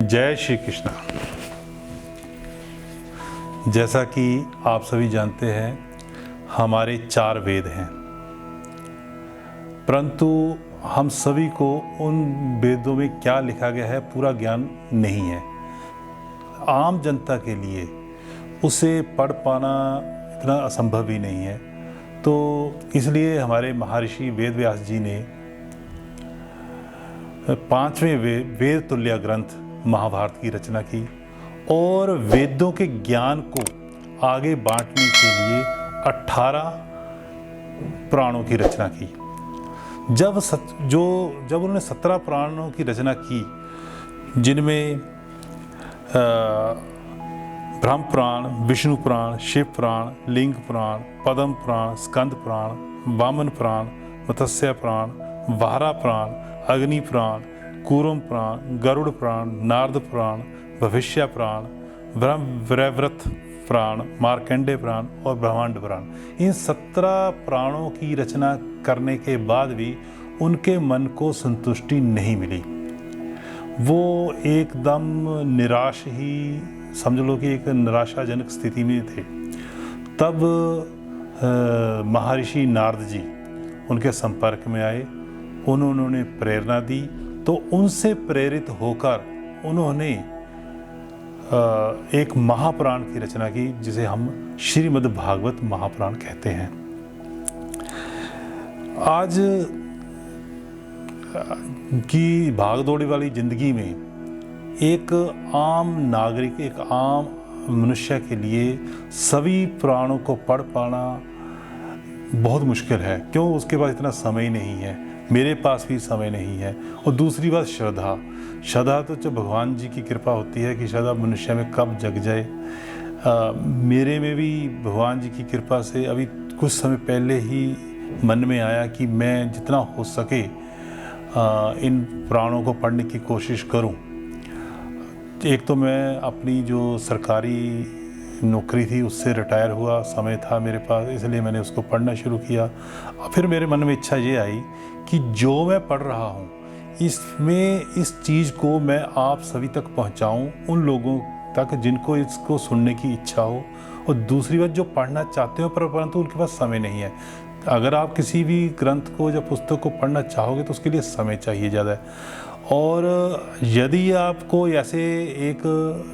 जय श्री कृष्णा। जैसा कि आप सभी जानते हैं, हमारे 4 वेद हैं, परंतु हम सभी को उन वेदों में क्या लिखा गया है पूरा ज्ञान नहीं है। आम जनता के लिए उसे पढ़ पाना इतना असंभव ही नहीं है। तो इसलिए हमारे महर्षि वेद व्यास जी ने 5वें वेद तुल्य ग्रंथ महाभारत की रचना की और वेदों के ज्ञान को आगे बांटने के लिए 18 पुराणों की रचना की। जब उन्होंने 17 पुराणों की रचना की, जिनमें ब्रह्म पुराण, विष्णु पुराण, शिव पुराण, लिंग पुराण, पद्म पुराण, स्कंद पुराण, वामन पुराण, मत्स्य पुराण, वारा पुराण, अग्नि पुराण, कूर्म पुराण, गरुड़ पुराण, नारद पुराण, भविष्य पुराण, ब्रह्मवैवर्त पुराण, मार्कंडेय पुराण और ब्रह्मांड पुराण, इन 17 पुराणों की रचना करने के बाद भी उनके मन को संतुष्टि नहीं मिली। वो एकदम निराश ही समझ लो कि एक निराशाजनक स्थिति में थे। तब महर्षि नारद जी उनके संपर्क में आए, उन्होंने प्रेरणा दी। तो उनसे प्रेरित होकर उन्होंने एक महापुराण की रचना की, जिसे हम श्रीमद् भागवत महापुराण कहते हैं। आज की भागदौड़ी वाली जिंदगी में एक आम नागरिक, एक आम मनुष्य के लिए सभी पुराणों को पढ़ पाना बहुत मुश्किल है। क्यों? उसके पास इतना समय नहीं है, मेरे पास भी समय नहीं है। और दूसरी बात श्रद्धा तो जब भगवान जी की कृपा होती है कि श्रद्धा मनुष्य में कब जग जाए। मेरे में भी भगवान जी की कृपा से अभी कुछ समय पहले ही मन में आया कि मैं जितना हो सके इन पुराणों को पढ़ने की कोशिश करूं। एक तो मैं अपनी जो सरकारी नौकरी थी उससे रिटायर हुआ, समय था मेरे पास, इसलिए मैंने उसको पढ़ना शुरू किया। फिर मेरे मन में इच्छा ये आई कि जो मैं पढ़ रहा हूँ इसमें इस चीज़ को मैं आप सभी तक पहुँचाऊँ, उन लोगों तक जिनको इसको सुनने की इच्छा हो। और दूसरी बात, जो पढ़ना चाहते हो परंतु उनके पास समय नहीं है। अगर आप किसी भी ग्रंथ को या पुस्तक को पढ़ना चाहोगे तो उसके लिए समय चाहिए ज़्यादा। और यदि आपको ऐसे एक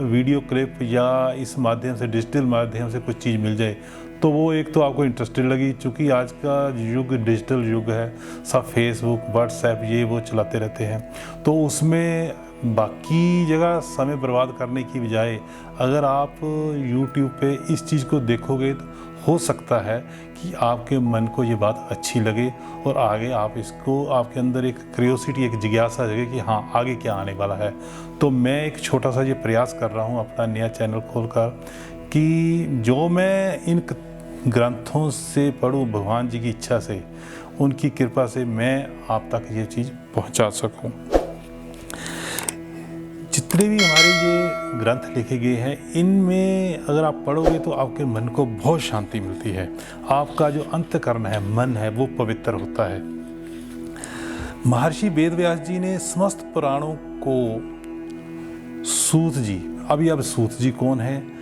वीडियो क्लिप या इस माध्यम से, डिजिटल माध्यम से कुछ चीज़ मिल जाए तो वो एक तो आपको इंटरेस्टेड लगी, क्योंकि आज का युग डिजिटल युग है, सब फेसबुक, व्हाट्सएप ये वो चलाते रहते हैं। तो उसमें बाकी जगह समय बर्बाद करने की बजाय अगर आप YouTube पे इस चीज़ को देखोगे तो हो सकता है कि आपके मन को ये बात अच्छी लगे और आगे आप इसको, आपके अंदर एक क्यूरियोसिटी, एक जिज्ञासा जगे कि हाँ आगे क्या आने वाला है। तो मैं एक छोटा सा ये प्रयास कर रहा हूँ अपना नया चैनल खोलकर कि जो मैं इन ग्रंथों से पढ़ूँ, भगवान जी की इच्छा से, उनकी कृपा से मैं आप तक ये चीज़ पहुँचा सकूँ। जितने भी हमारे ये ग्रंथ लिखे गए हैं, इनमें अगर आप पढ़ोगे तो आपके मन को बहुत शांति मिलती है। आपका जो अंतःकरण है, मन है, वो पवित्र होता है। महर्षि वेद व्यास जी ने समस्त पुराणों को सूत जी, अब सूत जी कौन है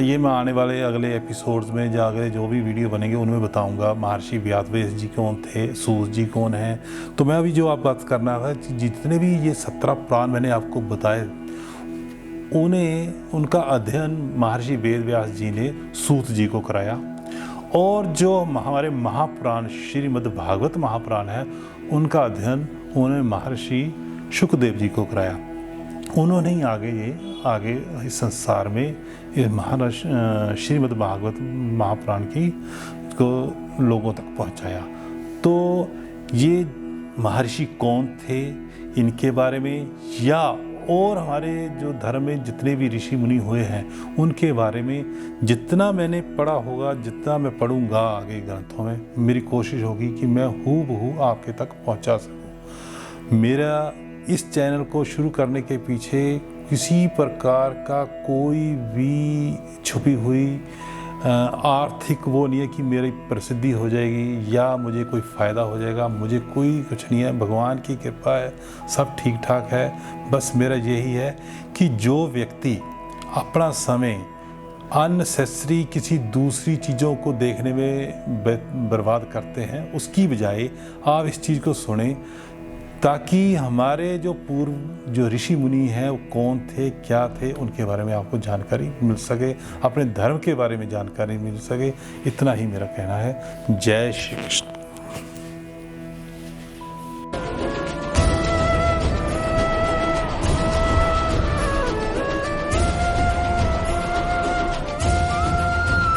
ये मैं आने वाले अगले एपिसोड्स में या अगले जो भी वीडियो बनेंगे उनमें बताऊंगा। महर्षि व्यास जी कौन थे, सूत जी कौन है। तो मैं अभी जो आप बात करना है, जितने भी ये 17 पुराण मैंने आपको बताए, उनका अध्ययन महर्षि वेद व्यास जी ने सूत जी को कराया। और जो हमारे महापुराण श्रीमद् भागवत महापुराण है, उनका अध्ययन उन्होंने महर्षि शुकदेव जी को कराया। उन्होंने ही आगे इस संसार में श्रीमद् भागवत महापुराण की को लोगों तक पहुंचाया। तो ये महर्षि कौन थे, इनके बारे में, या और हमारे जो धर्म में जितने भी ऋषि मुनि हुए हैं उनके बारे में जितना मैंने पढ़ा होगा, जितना मैं पढ़ूंगा आगे ग्रंथों में, मेरी कोशिश होगी कि मैं हूबहू आपके तक पहुंचा सकूं। मेरा इस चैनल को शुरू करने के पीछे किसी प्रकार का कोई भी छुपी हुई आर्थिक वो नहीं है कि मेरी प्रसिद्धि हो जाएगी या मुझे कोई फ़ायदा हो जाएगा, मुझे कोई कुछ नहीं है, भगवान की कृपा है, सब ठीक ठाक है। बस मेरा यही है कि जो व्यक्ति अपना समय अननेसेसरी किसी दूसरी चीज़ों को देखने में बर्बाद करते हैं, उसकी बजाय आप इस चीज़ को सुने, ताकि हमारे जो पूर्व जो ऋषि मुनि हैं वो कौन थे, क्या थे, उनके बारे में आपको जानकारी मिल सके, अपने धर्म के बारे में जानकारी मिल सके। इतना ही मेरा कहना है। जय श्री कृष्ण।